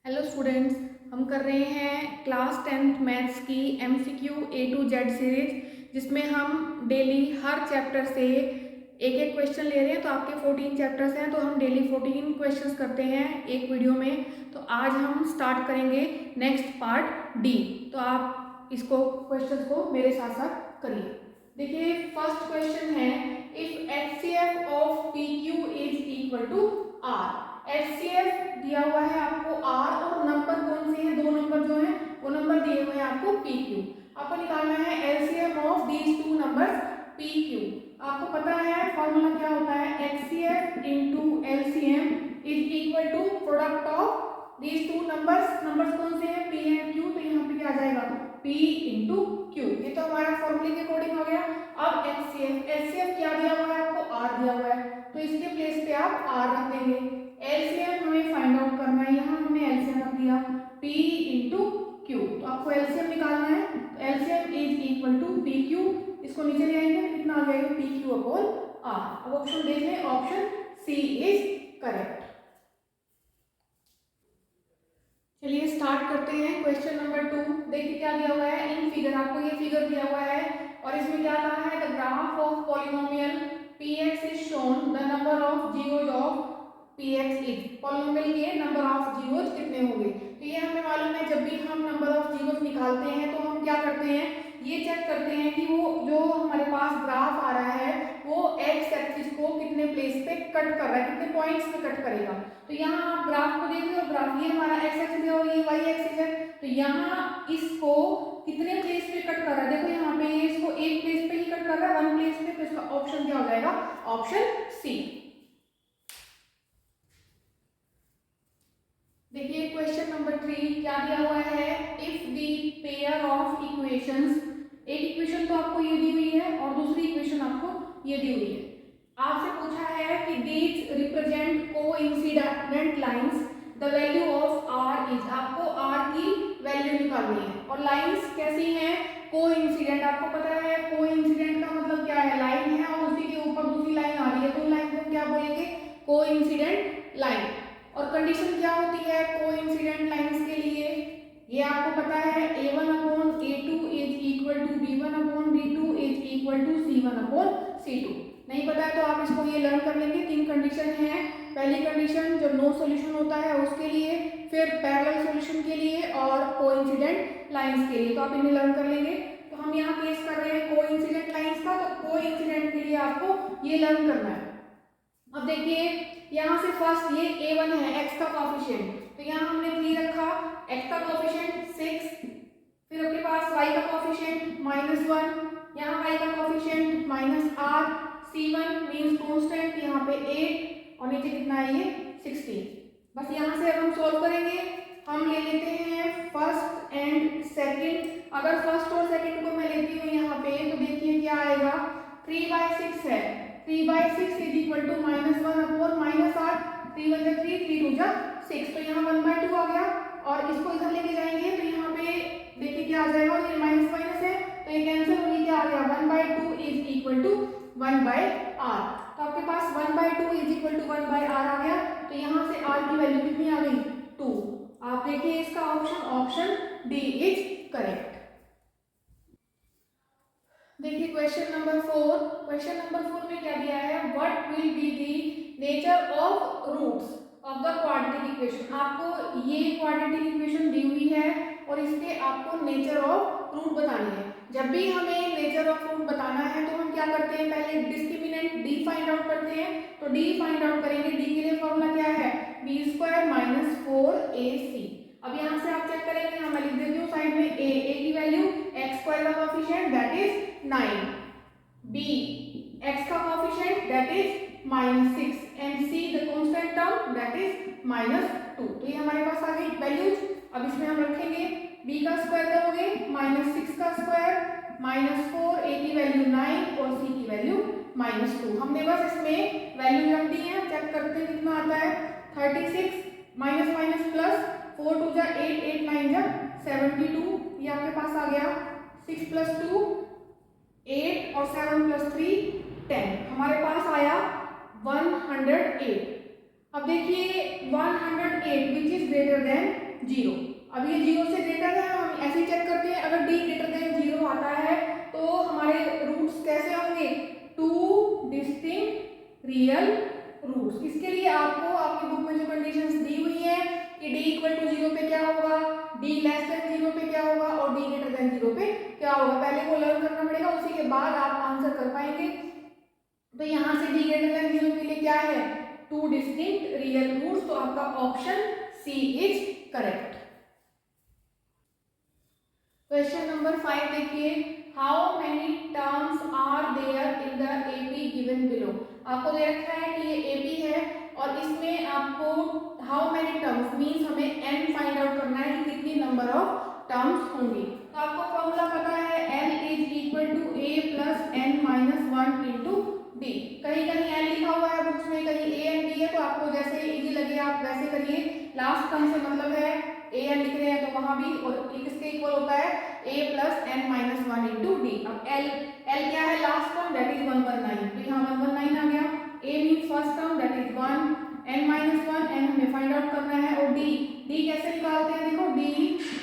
Hello students, हम कर रहे हैं क्लास 10th मैथ्स की MCQ A to Z series, जिसमें हम डेली हर चैप्टर से एक एक क्वेश्चन ले रहे हैं। तो आपके 14 चैप्टर्स हैं, तो हम डेली 14 क्वेश्चंस करते हैं एक वीडियो में। तो आज हम स्टार्ट करेंगे नेक्स्ट पार्ट डी। तो आप इसको क्वेश्चंस को मेरे साथ साथ करिए। देखिए, फर्स्ट क्वेश्चन है, if HCF of PQ is equal to R। HCF दिया हुआ है आपको R, और नंबर कौन से हैं, दो नंबर जो हैं वो नंबर दिए हुए हैं आपको PQ। आपको निकालना है LCM of these two numbers PQ। आपको पता है फॉर्मूला क्या होता है, HCF into LCM is equal to product of these two numbers. Numbers कौन से हैं, P एंड Q। तो यहाँ पे क्या आ जाएगा, P इंटू Q। ये तो हमारा फॉर्मूले के अकॉर्डिंग हो गया। अब HCF क्या दिया हुआ है आपको, R दिया हुआ है, तो इसके प्लेस पे आप R रख देंगे। एलसीएम हमें फाइंड आउट करना है, यहाँ हमने एलसीएम रख दिया P इंटू Q। तो आपको एलसीएम निकालना है, तो LCM is equal to PQ। इसको नीचे ले आएंगे, कितना आ जाएगा, PQ अपॉन R। अब ऑप्शन देख लें, ऑप्शन सी इज करेक्ट। चलिए स्टार्ट करते हैं क्वेश्चन नंबर 2। देखिए क्या दिया हुआ है इन फिगर, आपको ये फिगर दिया हुआ है और इसमें क्या कहा है, the graph of polynomial Px is shown, the number of zeros of Px is. Polynomial के नंबर ऑफ जीरोज कितने होंगे। तो ये हमें मालूम है, जब भी हम नंबर ऑफ जीरोज निकालते हैं तो हम क्या करते हैं, ये चेक करते हैं कि वो जो हमारे पास ग्राफ आ रहा है वो एक्स एक्सिस को कितने प्लेस पे कट कर रहा है, कितने पॉइंट्स पे कट करेगा। तो यहाँ आप ग्राफ को देख लो, ग्राफ ये हमारा एक्स एक्सिस है और ये वाई एक्सिस है। तो यहाँ इसको कितने प्लेस पे कट कर रहा है, देखो यहाँ पे ये इसको एक प्लेस पे ही कट कर रहा है, वन प्लेस पे। तो इसका ऑप्शन क्या हो जाएगा, ऑप्शन सी। देखिए क्वेश्चन नंबर 3 क्या दिया हुआ है, if the pair of equations, एक इक्वेशन तो आपको ये दी हुई है और दूसरी इक्वेशन आपको ये दी हुई है। आपसे पूछा है कि these represent coincident lines, the value of R is. आपको R की वैल्यू निकालनी है और लाइंस कैसी हैं, कोइंसिडेंट। आपको पता है कोइंसिडेंट का मतलब क्या है, लाइन है और उसी के ऊपर दूसरी लाइन आ रही है, तो लाइन को क्या बोलेंगे, कोइंसिडेंट लाइन। और कंडीशन क्या होती है कोइंसिडेंट लाइंस के लिए, ये आपको पता है A1 upon A2 is equal to B1 upon B2 is equal to C1 upon C2। नहीं पता है तो आप इसको ये लर्न कर लेंगे। तीन कंडीशन है, पहली कंडीशन जब नो सॉल्यूशन होता है उसके लिए, फिर पैरेलल सॉल्यूशन के लिए और कोइंसिडेंट लाइंस के लिए। तो आप इन्हें लर्न कर लेंगे। तो हम यहाँ केस कर रहे हैं कोइंसिडेंट लाइंस का, तो कोइंसिडेंट के लिए आपको ये लर्न करना है। अब देखिए यहाँ से फर्स्ट ये A1 है, x का कोफिशिएंट, तो यहाँ हमने 3 रखा, x का कोफिशिएंट 6, फिर अपने पास y का कोफिशिएंट -1, यहाँ y का coefficient -r, C1 means constant, यहाँ पे 8 और नीचे कितना है ये 16। बस यहाँ से अब हम सॉल्व करेंगे। हम ले लेते हैं फर्स्ट एंड सेकंड। अगर फर्स्ट और सेकंड को मैं लेती हूँ यहाँ पे, तो देखिए क्या आएगा, 3/6 है, 3/6 is equal to -1 upon -r, 3 1 जा 3, 3 2 जा 6। तो यहाँ 1/2 आ गया और इसको इधर लेके जाएंगे तो यहाँ पे देखिए क्या आ जाएगा, ये माइनस माइनस है तो ये कैंसिल होगी, क्या आ गया 1/2 इज इक्वल टू 1/r। तो आपके पास 1/2 इज इक्वल टू 1/r आ गया। तो यहाँ से r की वैल्यू कितनी आ गई, 2। आप देखिए इसका option, option D is correct. देखिए क्वेश्चन नंबर 4। क्वेश्चन नंबर 4 में क्या दिया है, what will be the nature of roots of the quadratic equation. आपको ये क्वाड्रेटिक इक्वेशन दी हुई है और इसके आपको नेचर ऑफ रूट बतानी है। जब भी हमें नेचर ऑफ रूट बताना है तो हम क्या करते हैं, पहले डिस्क्रिमिनेंट d फाइंड आउट करते हैं। तो d फाइंड आउट करेंगे, d के लिए फॉर्मूला क्या है, b² - 4ac। अब यहाँ से आप चेक करेंगे, यहाँ मैं लिख देती हूँ साइड में a की वैल्यू, x² का coefficient that is 9, b x का coefficient that is -6 and c the constant term that is -2। तो ये हमारे पास आ गई वैल्यूज। अब इसमें हम रखेंगे b का स्क्वायर करोगे -6 का स्क्वायर -4, a की वैल्यू 9 और c की वैल्यू -2। हमने बस इसमें वैल्यू रख दी है, चेक करते हैं कितना आता है, 36 माइनस माइनस प्लस 4 2 जा 8, 8 9 जा 72, ये आपके पास आ गया 6 + 2 8 और 7 + 3 10, हमारे पास आया 108। अब देखिए 108 विच इज ग्रेटर देन 0। अब ये 0 से ग्रेटर है, हम ऐसे चेक करते हैं, अगर d ग्रेटर देन 0 आता है तो हमारे रूट्स कैसे होंगे, 2 डिस्टिंक्ट रियल रूट्स। इसके लिए आपको आपकी बुक में जो कंडीशंस दी हुई है कि d इक्वल टू 0 पे क्या होगा, d लेस देन 0 पे क्या होगा और d ग्रेटर देन 0 पे क्या होगा, पहले वो लर्न करना पड़ेगा, उसी के बाद आप आंसर कर पाएंगे। तो यहाँ से d ग्रेटर देन 0 के लिए क्या है, 2 डिस्टिंक्ट रियल रूट्स, तो आपका option C is correct. Question number 5 देखिए, how many terms are there in the AP given below. आपको दे रखा है कि ये एपी है और इसमें आपको हाउ मेनी टर्म्स मीन्स हमें n फाइंड आउट करना है कि कितनी नंबर ऑफ टर्म्स होंगी। तो आपको फॉर्मूला पता है l is equal to a plus n minus 1 into d। कहीं कहीं l लिखा हुआ है बुक्स में, कहीं a एंड d है, तो आपको जैसे इजी लगे आप वैसे करिए। लास्ट टर्म से मतलब है a n लिख रहे हैं तो वहां भी, और किसके इक्वल होता है a plus n minus 1 into D. अब l क्या है लास्ट टर्म, दैट इज 119, तो यहाँ 119 आ गया। a means first term that is 1, n minus 1 n हमें फाइंड आउट करना है, और d कैसे निकालते हैं, देखो d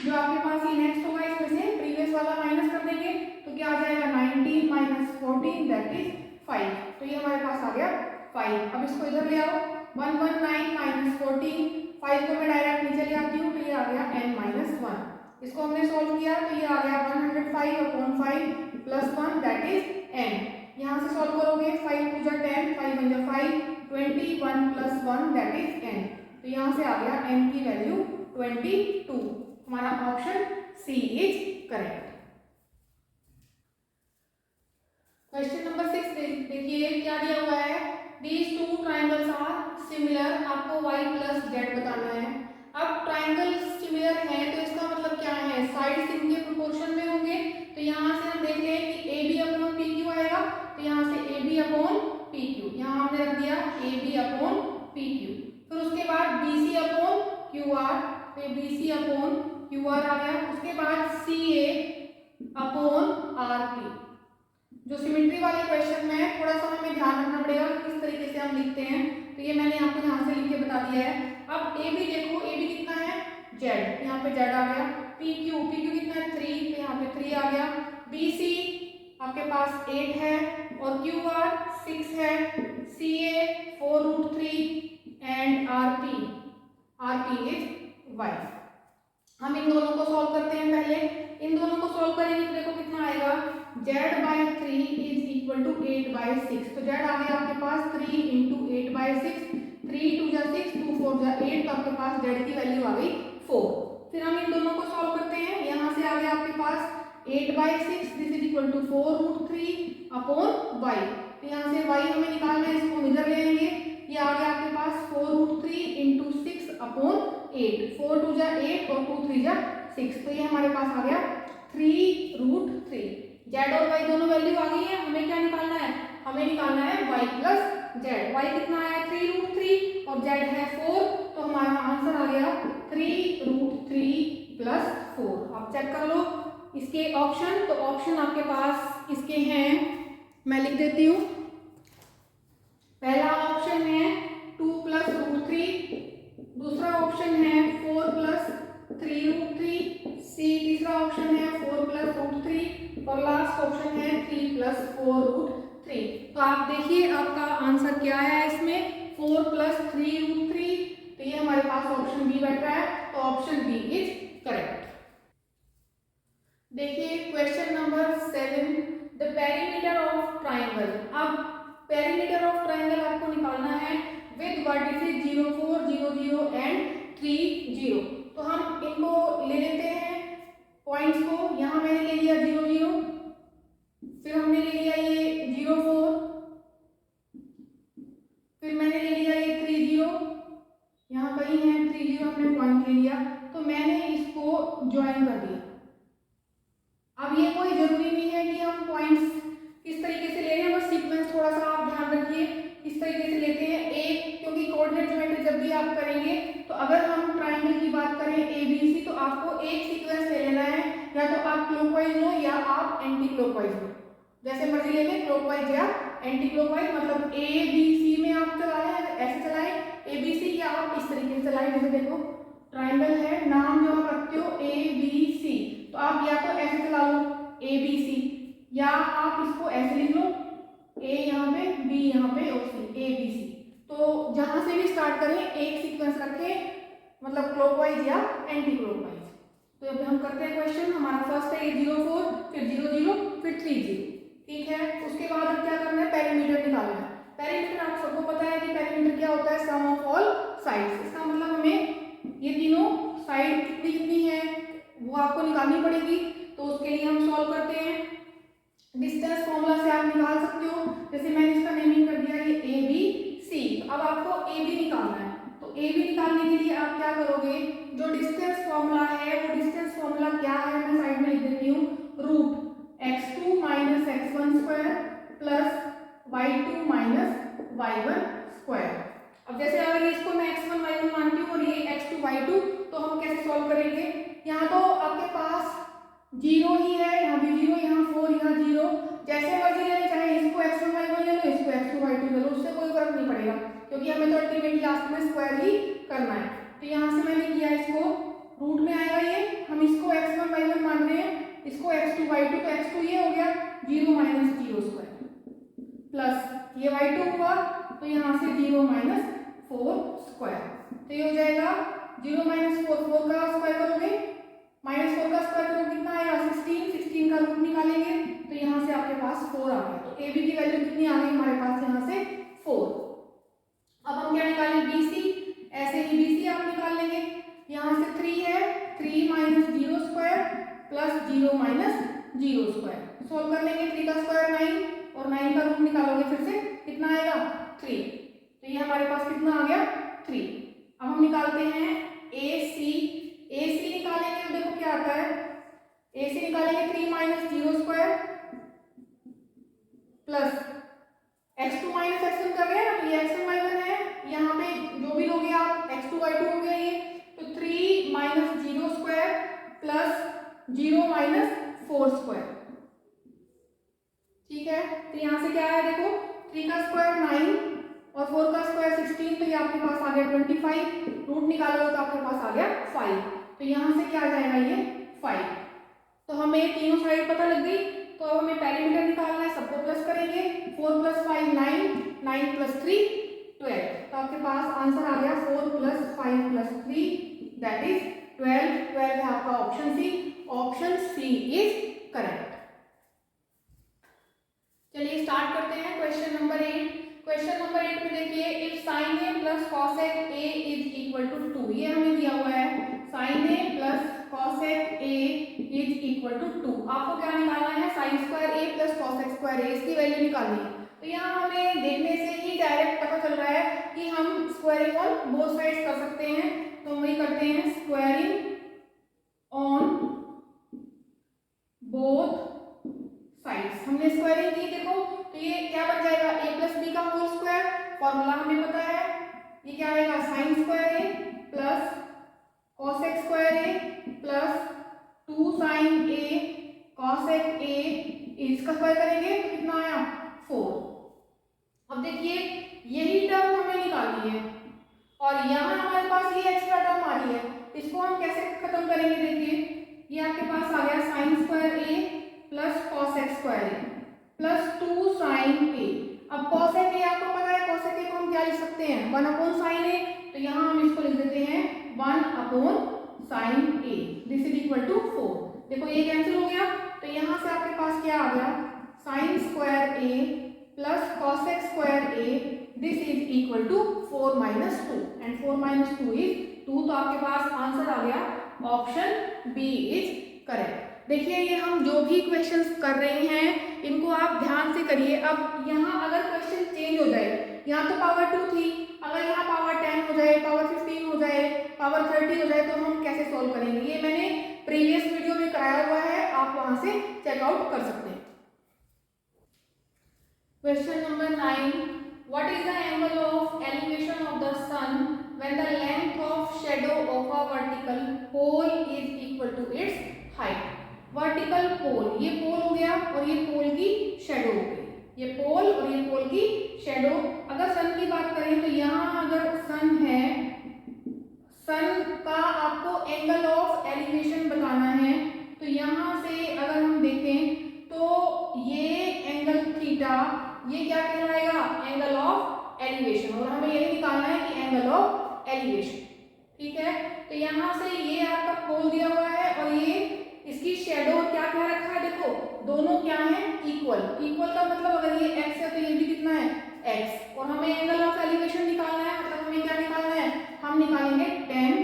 जो आपके पास ये नेक्स्ट होगा इसमें से प्रीवियस वाला माइनस कर देंगे तो क्या आ जाएगा 19 माइनस 14 दैट इज 5, तो ये हमारे पास आ गया 5। अब इसको इधर ले आओ, 119 माइनस 14, 5 को मैं डायरेक्ट नीचे ले आती हूँ तो ये आ गया n माइनस 1। इसको हमने सोल्व किया तो ये आ गया 105 upon 5 plus 1 that is n। यहाँ से सॉल्व करोगे 5 टू जा 10, 5 वन जा 5, 21 प्लस 1 दैट इज n। तो यहाँ से आ गया n की वैल्यू 22। हमारा option C is correct. Question number 6 देखिए, क्या दिया हुआ है, these two triangles are similar, आपको y प्लस z बताना है। अब ट्राइंगल सिमिलर है तो इसका मतलब क्या है, साइड्स इनके प्रोपोर्शन में होंगे, तो यहाँ से हम देख लें कि A B upon P Q आएगा, तो यहाँ से A B upon P Q, यहाँ हमने रख दिया A B upon P Q. फिर उसके बाद B C upon Q R, फिर B C upon Q R आ गया। उसके बाद C A upon R P. जो सिमेट्री वाले क्वेश्चन में थोड़ा सा हमें ध्यान रखना पड़ेगा किस तरीके से हम लिखते हैं, तो ये मैंने आपको यहाँ से लिख के बता दिया है। अब ए बी देखो, ए बी कितना है z, यहाँ पे z आ गया। पी क्यू कितना है 3, तो यहाँ पे 3 आ गया। बी सी आपके पास 8 है और क्यू आर 6 है, सी ए 4√3 and R P is y। हम इन दोनों को सॉल्व करते हैं, पहले इन दोनों को सॉल्व करेंगे तो देखो कितना आएगा, z/3 इज इक्वल टू 8/6, तो z आ गया आपके पास 3 इंटू 8/6, 3 2 जा 6, 2 4 जा 8, तो आपके पास z की वैल्यू आ गई 4। फिर हम इन दोनों को सॉल्व करते हैं, यहाँ से आ गया आपके पास 8/6 this is equal to 4√3 upon y, तो यहाँ से y हमें निकालना है, इसको हम इधर ले लेंगे, ये आ गया आपके पास 4√3 इंटू 6 अपॉन 8, 4 2 जा 8 और 2 3 जा 6, तो ये हमारे पास आ गया 3√3। z और y दोनों वैल्यू आ गई है, हमें क्या निकालना है, हमें निकालना है y प्लस z। y कितना आया 3√3 और z है 4, तो हमारा आंसर आ गया 3√3 प्लस 4। आप चेक कर लो इसके ऑप्शन, तो ऑप्शन आपके पास इसके हैं, मैं लिख देती हूँ। पहला ऑप्शन है 2 प्लस √3, दूसरा ऑप्शन है 4 प्लस 3√3, सी तीसरा ऑप्शन है 4 प्लस √3 और लास्ट ऑप्शन है 3 प्लस 4√3। तो आप देखिए आपका आंसर क्या है इसमें, 4 प्लस 3√3, तो ये हमारे पास ऑप्शन बी बैठ रहा है, तो ऑप्शन बी इज करेक्ट। देखिए question number 7, the perimeter of triangle. अब पेरीमीटर ऑफ ट्राइंगल आपको निकालना है विद वर्टिसेस 0 4 0 0 एंड 3 0। तो हम इनको ले लेते हैं पॉइंट्स को, यहाँ मैंने ले लिया 0 0, फिर हमने ले लिया ये 0 4, फिर मैंने ले लिया ये 3 0, यहाँ कहीं है 3 0 हमने पॉइंट ले लिया, तो मैंने इसको ज्वाइन कर दिया। अब ये कोई जरूरी नहीं है कि हम पॉइंट्स किस तरीके से ले रहे हैं, बस सीक्वेंस थोड़ा सा आप ध्यान रखिए किस तरीके से लेते हैं। एक क्योंकि कोऑर्डिनेट ज्वाइंट जब भी आप करेंगे तो अगर हम ट्राइंगल की बात करें ए बी सी, तो आपको एक सीक्वेंस ले लेना है, या तो आप क्लॉकवाइज लो या आप एंटी क्लॉकवाइज लो, जैसे मर्जी ले लें, क्लॉकवाइज या एंटी क्लॉकवाइज, मतलब ए बी सी में आप चला रहे हैं ऐसे चलाएं ए बी सी, या आप इस तरीके से चलाएं, जैसे देखो ट्राइंगल है, नाम जो आप रखते हो ABC, तो आप या तो ऐसे चला लो ABC, या आप इसको ऐसे लिख लो A यहाँ पे, B यहाँ पे और C, ABC। तो जहां से भी स्टार्ट करें एक सीक्वेंस रखें, मतलब क्लॉकवाइज या एंटी क्लॉकवाइज। तो अब हम करते हैं क्वेश्चन। हमारा फर्स्ट है 04, फिर 00, फिर 30, ठीक है। उसके बाद अब क्या करना है, पेरीमीटर निकालना है। पेरीमीटर आप सबको पता है कि पेरीमीटर क्या होता है, सम ऑफ ऑल साइड्स। इसका मतलब हमें ये तीनों साइड कितनी कितनी है वो आपको निकालनी पड़ेगी। तो उसके लिए हम सॉल्व करते हैं। डिस्टेंस फॉर्मूला से आप निकाल सकते हो, जैसे मैंने इसका नेमिंग कर दिया ये ABC। अब आपको AB निकालना है, तो AB निकालने के लिए आप क्या करोगे, जो डिस्टेंस फॉर्मूला है वो डिस्टेंस फॉर्मूला क्या है मैं साइड में लिख देती हूँ, root x2 minus x1 square plus y2 minus y1 square. अब जैसे अगर इसको मैं x1 y1 मानती हूँ और ये x2 y2, तो हम कैसे सॉल्व करेंगे, यहाँ तो आपके पास जीरो ही है, यहाँ भी जीरो, यहाँ 4, यहाँ 0, जैसे मर्जी ले, चाहे इसको x1 y1 ले लो, इसको x2 y2 ले लो, उससे कोई फर्क नहीं पड़ेगा, क्योंकि हमें तो अल्टीमेटली लास्ट में स्क्वायर ही करना है। तो यहाँ से मैंने किया, इसको रूट में आएगा ये, हम इसको x1 y1 मान रहे हैं, इसको x2 y2, तो x2 ये हो गया 0 माइनस 0 स्क्वायर, प्लस ये y2 हुआ, तो यहाँ से 0 माइनस 4 स्क्वायर, तो ये हो जाएगा 0 माइनस 4, 4 का स्क्वायर करोगे, माइनस 4 का स्क्वायर करोगे कितना आएगा 16, 16 का रूट निकालेंगे, तो यहाँ से आपके पास 4 आ गया। तो AB की वैल्यू कितनी आ गई हमारे पास, यहाँ से 4। अब हम क्या निकालें, BC, ऐसे ही BC आप निकाल लेंगे, यहाँ से 3 है, 3 minus 0 square plus 0 minus 0 square, solve कर लेंगे, 3 का स्क्वायर 9 और 9 का रूट निकालोगे फिर से कितना आएगा 3, तो ये हमारे पास कितना आ गया 3। अब हम निकालते हैं AC, AC निकालेंगे तो देखो क्या आता है, AC निकालेंगे 3 minus 0 square plus x2 minus x1 कर रहे हैं ना, तो ये x1 y1 है, यहाँ पे जो भी लोगे आप x2 y2 हो गया ये, तो 3 minus 0 square plus 0 minus 4 square, ठीक है। तो यहाँ से क्या है देखो, 3 का स्क्वायर 9 और 4 का स्क्वायर 16, तो ये आपके पास आ गया 25, रूट निकालोगे तो आपके पास आ गया 5, तो यहाँ से क्या आ जाएगा ये 5। तो हमें तीनों साइड पता लग गई, तो अब हमें पेरीमीटर निकालना है, सबको प्लस करेंगे, 4 प्लस 5 9, 9 प्लस 3 12, तो आपके पास आंसर आ गया 4 प्लस 5 प्लस 3 दैट इज 12। 12 है आपका option C, option C is correct. चलिए स्टार्ट करते हैं क्वेश्चन नंबर 8। क्वेश्चन नंबर 8 में देखिए, if sin a plus cosec a is equal to 2, ये हमें दिया हुआ है, sin a plus cosec a is equal to 2। आपको क्या निकालना है, sin square a plus cosec square a, इसकी वैल्यू निकालनी है। तो यहाँ हमें देखने से ही डायरेक्ट पता चल रहा है कि हम स्क्वायरिंग ऑन बोथ साइड्स कर सकते हैं, तो वही करते हैं, स्क्वायरिंग ऑन बोथ साइड्स। हमने स्क्वायरिंग की देखो, तो ये क्या बन जाएगा, a प्लस बी का होल स्क्वायर, फॉर्मूला हमें पता है, ये क्या आएगा sin square a plus cosec square a plus 2 sin a cosec a, इसका स्क्वायर करेंगे तो कितना आया 4। अब देखिए यही टर्म हमें निकालनी है और यहाँ हमारे पास ये एक्स्ट्रा टर्म आ रही है, इसको हम कैसे खत्म करेंगे, देखिए ये आपके पास आ गया sin square a plus cosec square a plus 2 sin a। अब cosec a आपको पता है, cosec a को हम क्या लिख सकते हैं, 1 अपॉन sin a, तो यहाँ हम इसको लिख देते हैं 1 upon sin a, this is equal to 4। देखो ये कैंसिल हो गया, तो यहाँ से आपके पास क्या आ गया, sin square a plus cosec square a, this is equal to 4 minus 2 and 4 minus 2 is 2, तो आपके पास आंसर आ गया ऑप्शन बी इज करेक्ट। देखिए ये हम जो भी क्वेश्चंस कर रहे हैं इनको आप ध्यान से करिए। अब यहाँ अगर क्वेश्चन चेंज हो जाए, यहाँ तो पावर 2 थी, अगर यहाँ पावर 10 हो जाए, पावर 15 हो जाए, पावर 30 हो जाए, तो हम कैसे सॉल्व करेंगे, ये मैंने प्रीवियस वीडियो में कराया हुआ है, आप वहां से चेकआउट कर सकते हैं। Question number 9, what is the angle of elevation of the sun when the length of shadow of a vertical pole is equal to its height. Vertical pole, ये पोल हो गया और ये पोल की शैडो हो गई, ये पोल और ये पोल की शैडो। अगर सन की बात करें तो यहाँ अगर सन है, सन का आपको एंगल ऑफ एलिवेशन बताना है। तो यहाँ से अगर हम देखें तो ये एंगल थीटा ये क्या कहलाएगा, एंगल ऑफ एलिवेशन, और हमें ये निकालना है कि एंगल ऑफ एलिवेशन। ठीक है, तो यहाँ से ये आपका पोल दिया हुआ है और ये इसकी शेडो क्या क्या रखा है, देखो दोनों क्या है, इक्वल। इक्वल का मतलब अगर ये x है तो ये भी कितना है, x, और हमें एंगल ऑफ एलिवेशन निकालना है, मतलब हमें क्या निकालना है, हम निकालेंगे tan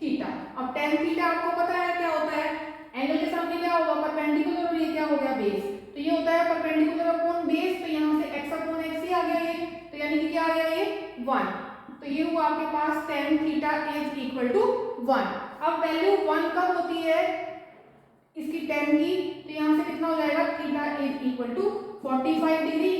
थीटा। अब tan थीटा आपको पता है क्या होता है, एंगल के सामने क्या होगा, परपेंडिकुलर, और ये क्या हो गया, बेस। तो ये होता है परपेंडिकुलर अपॉन बेस, तो यहाँ से x अपॉन x ही आ गया ये, तो यानी कि क्या आ गया ये 1। तो ये हुआ आपके पास tan theta is equal to 1। अब वैल्यू 1 कब होती है इसकी tan की, तो यहाँ से कितना हो जाएगा, theta is equal to 45 degree.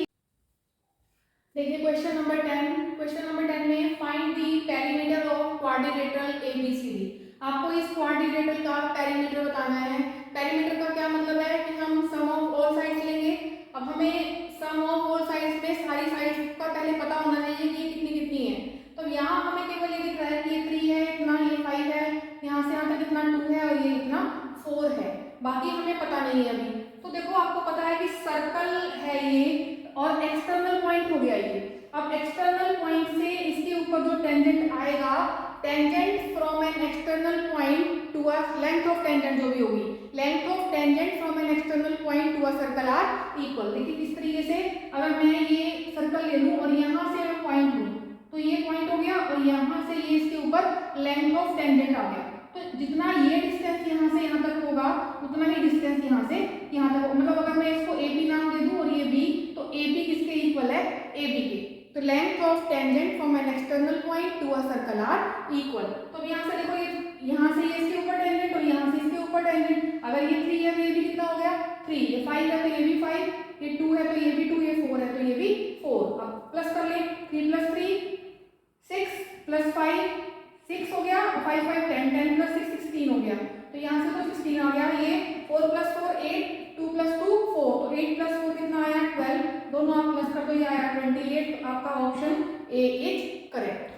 देखिए क्वेश्चन नंबर 10। क्वेश्चन नंबर 10 में find the perimeter of quadrilateral ABCD. आपको इस क्वाड्रिलेटरल का पेरीमीटर बताना है। पेरीमीटर का क्या मतलब है कि हम सम ऑफ ऑल साइड्स लेंगे। अब हमें सम ऑफ ऑल साइड्स में सारी साइड्स का पहले पता होना चाहिए कि ये कितनी कितनी है। तो यहाँ हमें केवल ये दिख रहा है कि ये 3 है इतना, ये 5 है, यहाँ से यहाँ तक इतना 2 है और ये इतना 4 है, बाकी हमें पता नहीं है अभी। तो देखो आपको पता है कि सर्कल है ये और एक्सटर्नल पॉइंट हो गया ये। अब एक्सटर्नल पॉइंट से इसके ऊपर जो टेंजेंट आएगा, tangent from an external point to a length of tangent जो भी होगी, length of tangent from an external point to a circle are equal. देखिए किस तरीके से, अगर मैं ये सर्कल ले लूं और यहाँ से मैं पॉइंट लूं तो ये पॉइंट हो गया और यहाँ से ये इसके ऊपर लेंथ ऑफ टेंजेंट आ गया। तो जितना ये डिस्टेंस यहाँ से यहाँ तक होगा उतना ही डिस्टेंस यहाँ से यहाँ तक, मतलब अगर मैं इसको AB नाम दे दूं और ये B, तो AB किसके इक्वल है, AB के। तो length of tangent from an external point to a circle are equal. तो यहाँ से देखो ये यहाँ से ये इसके ऊपर टेंजेंट और यहाँ से इसके ऊपर टेंजेंट, अगर ये 3 है तो ये भी कितना हो गया 3, ये 5 है तो ये भी 5, ये 2 है तो ये भी 2, ये 4 है तो ये भी 4। अब प्लस कर ले, 3 + 3 6 + 5 6 हो गया, 5 5 10 10 + 6 16 हो गया। तो यहाँ से तो 16 आ गया, ये 4 + 4 8 2 + 2 4, तो 8 + 4 कितना आया 12, दोनों आप प्लस कर दो, ये आया 28। तो आपका ऑप्शन ए इज करेक्ट।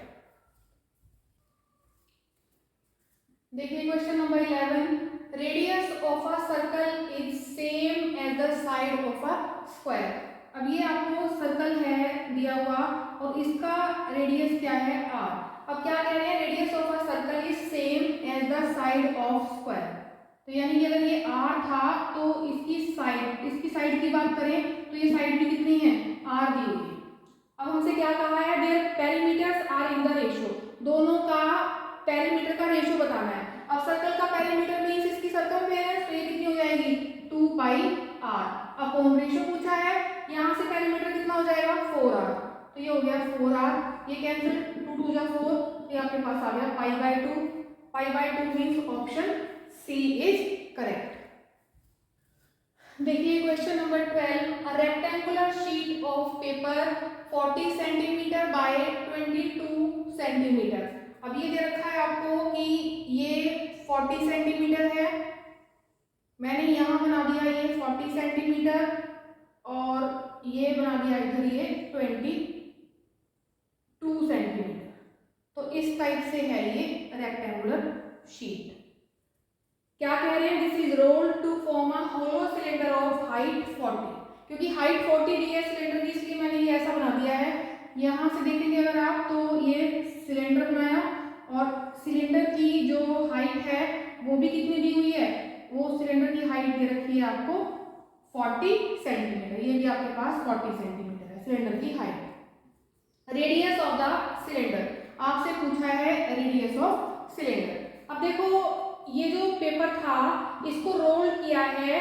देखिए question number 11, radius of a circle is same as the side of a square. अब ये आपको सर्कल है दिया हुआ और इसका रेडियस क्या है r। अब क्या कह रहे हैं, radius of a circle is same as the side of square. तो यानी कि अगर ये r था तो इसकी साइड की बात करें तो ये साइड भी कितनी है, r दी हुई है। अब हमसे क्या कहा है, their perimeters are in the ratio, दोनों का पेरीमीटर का रेशियो बताना है। अब सर्कल का पेरीमीटर मींस इसकी सर्कमफेरेंस, तो ये कितनी हो जाएगी 2πr अपॉन रेशियो पूछा है, यहाँ से पेरीमीटर कितना हो जाएगा 4r, तो ये हो गया 4r, ये कैंसिल 2 2 जा 4, ये आपके पास आ गया π/2। π/2 means option C is correct. देखिए question number 12, a rectangular sheet of paper 40 centimetre by 22 centimetre. अब ये दे रखा है आपको कि ये 40 सेंटीमीटर है, मैंने यहाँ बना दिया ये 40 सेंटीमीटर और ये बना दिया इधर ये 22 सेंटीमीटर। तो इस टाइप से है ये रेक्टेंगुलर शीट। क्या कह रहे हैं, this is rolled to form a hollow cylinder of height 40, क्योंकि हाइट 40 दी है सिलेंडर की, इसलिए मैंने ये ऐसा बना दिया है। यहाँ से देखेंगे अगर आप तो ये सिलेंडर बनाया और सिलेंडर की जो हाइट है वो भी कितनी दी हुई है, वो सिलेंडर की हाइट दे रखी है आपको 40 सेंटीमीटर, ये भी आपके पास 40 सेंटीमीटर है सिलेंडर की height. Radius of the cylinder, आपसे पूछा है रेडियस ऑफ सिलेंडर। अब देखो ये जो पेपर था इसको रोल किया है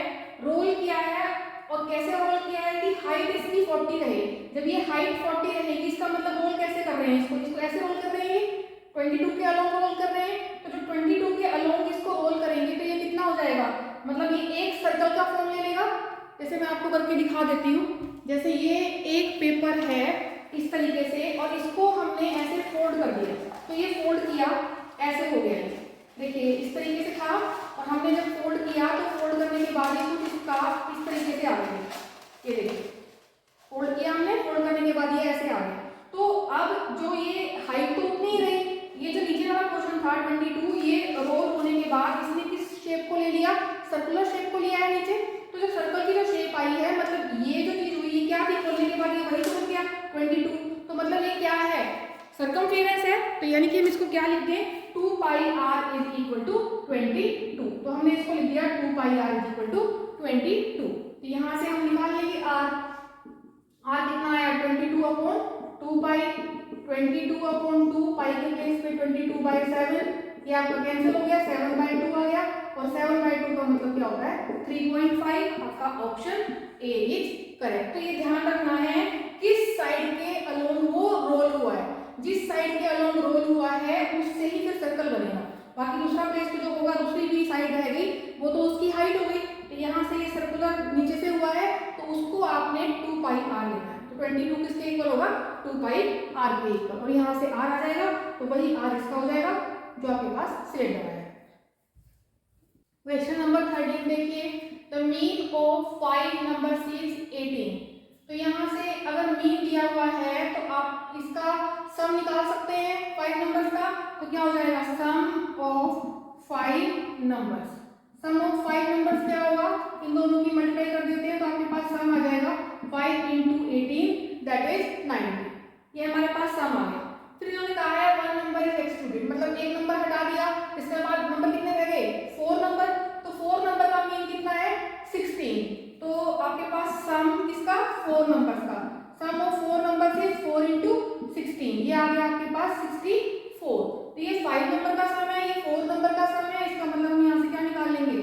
और कैसे रोल किया है कि हाइट इसकी 40 रहे। जब ये हाइट 40 रहेगी इसका मतलब रोल कैसे कर रहे हैं, इसको ऐसे रोल कर रहे हैं, 22 के अलोंग रोल कर रहे हैं। तो जो 22 के अलोंग इसको रोल करेंगे तो ये कितना हो जाएगा, मतलब ये एक सर्कल का फॉर्म ले लेगा। जैसे मैं आपको करके दिखा देती हूँ, जैसे ये एक पेपर है इस तरीके से और इसको हमने ऐसे फोल्ड कर दिया, तो ये फोल्ड किया ऐसे हो गया, देखिए इस तरीके से था और हमने जब फोल्ड किया तो फोल्ड करने के बाद ये कुछ इसका इस तरीके से आ गया, ये देखिए फोल्ड किया हमने, फोल्ड करने के बाद ये ऐसे आ गया। तो अब जो ये हाइट तो उतनी ही रही, ये जो नीचे वाला पोर्शन था था 22, ये रोल होने के बाद इसने किस शेप को ले लिया, सर्कुलर शेप को लिया है नीचे। तो जो सर्कल की जो शेप आई है, मतलब ये जो चीज हुई, ये क्या थी, खोलने के बाद ये वही तो बन गया 22। तो मतलब ये क्या है, सर्कमफेरेंस है। तो यानी कि हम इसको क्या लिख दें, 2 पाई आर इज इक्वल टू 22। तो हमने इसको लिख दिया 2 पाई आर इज इक्वल टू 22। तो यहाँ से हम निकाल लेंगे आर कितना आया 22 अपॉन 2 पाई, 22 अपॉन 2 पाई के प्लेस पे 22/7, ये आपका कैंसिल हो गया, 7/2 आ गया, और 7/2 का मतलब क्या होता है 3.5। आपका ऑप्शन ए इज करेक्ट। तो ये ध्यान रखना है किस साइड के अलोंग वो रोल हुआ है, जिस साइड के अलोंग रोल हुआ है उससे ही फिर सर्कल बनेगा। बाकी दूसरा प्लेस पे जो होगा, दूसरी भी साइड रहेगी, वो तो उसकी हाइट हो गई। तो यहाँ से ये सर्कुलर नीचे से हुआ है, तो उसको आपने 2 पाई आर लेना है। तो 22 किसके इक्वल होगा, 2 पाई आर के इक्वल, और यहाँ से आर आ जाएगा, तो वही आर इसका हो जाएगा जो आपके पास सिलेंडर है। क्वेश्चन नंबर 13 देखिए, the mean of 5 numbers is 18। तो यहाँ से अगर मीन दिया हुआ है तो आप इसका सम निकाल सकते हैं 5 नंबर्स का। तो क्या हो जाएगा, sum of 5 numbers. Sum of 5 numbers क्या होगा, इन दोनों की मल्टीप्लाई कर देते हैं तो आपके पास सम आ जाएगा 5 × 18 दैट इज 90। ये हमारे पास सम आ गया। फिर इन्होंने कहा है 1 नंबर इज एक्सक्लूडेड, मतलब एक नंबर हटा दिया, इसके बाद नंबर कितने रह गए, 4 नंबर। तो 4 नंबर का मीन कितना है 16। तो आपके पास सम किसका, 4 नंबर्स का, सम ऑफ 4 नंबर्स इज 4 × 16, ये आ गया आपके पास 64। तो ये 5 नंबर का सम है, ये 4 नंबर का सम है, इसका मतलब हम यहाँ से क्या निकाल लेंगे,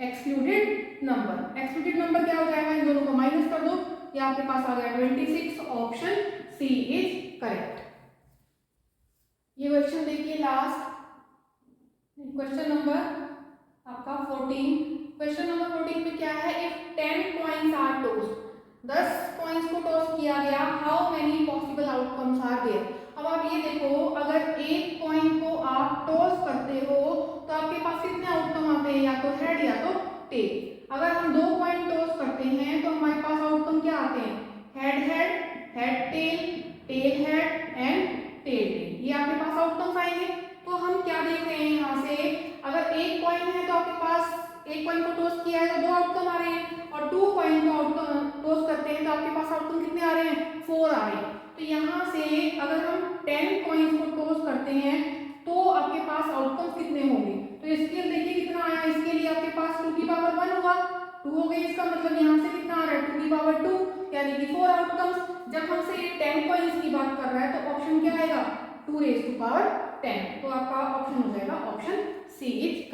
एक्सक्लूडेड नंबर। एक्सक्लूडेड नंबर क्या हो जाएगा, इन दोनों को माइनस कर दो, ये आपके पास आ गया 26। Option C is correct. ये क्वेश्चन देखिए लास्ट, क्वेश्चन नंबर आपका 14। क्वेश्चन नंबर 14 में क्या है, if 10 coins are tossed, 10 coins को टॉस किया गया, how many possible outcomes are there. अब आप ये देखो, अगर एक कॉइन को आप टॉस करते हो तो आपके पास कितने आउटकम आते हैं, या तो हेड या तो टेल। अगर हम 2 कॉइन टॉस करते हैं तो हमारे पास आउटकम क्या आते हैं, head head, head tail, tail head and tail tail, ये आपके पास आउटकम्स आएंगे। तो हम क्या देख रहे हैं यहाँ से, अगर एक कॉइन है तो आपके पास एक कॉइन को टॉस किया है तो 2 आउटकम आ रहे हैं, और 2 कॉइन को आउटकम टॉस करते हैं तो आपके पास आउटकम कितने आ रहे हैं, 4 आ रहे हैं। तो यहाँ से अगर हम 10 कॉइन्स को टॉस करते हैं तो आपके पास आउटकम्स कितने होंगे। तो इसके देखिए कितना आया, इसके लिए आपके पास 2 की पावर 1 हुआ, 2 हो गए, इसका मतलब यहाँ से कितना आ रहा है 2 की पावर 2, यानी कि 4 आउटकम्स। जब हमसे ये 10 कॉइन्स की बात कर रहा है तो ऑप्शन क्या आएगा, 2 raised to power 10। तो आपका ऑप्शन हो जाएगा ऑप्शन सी इज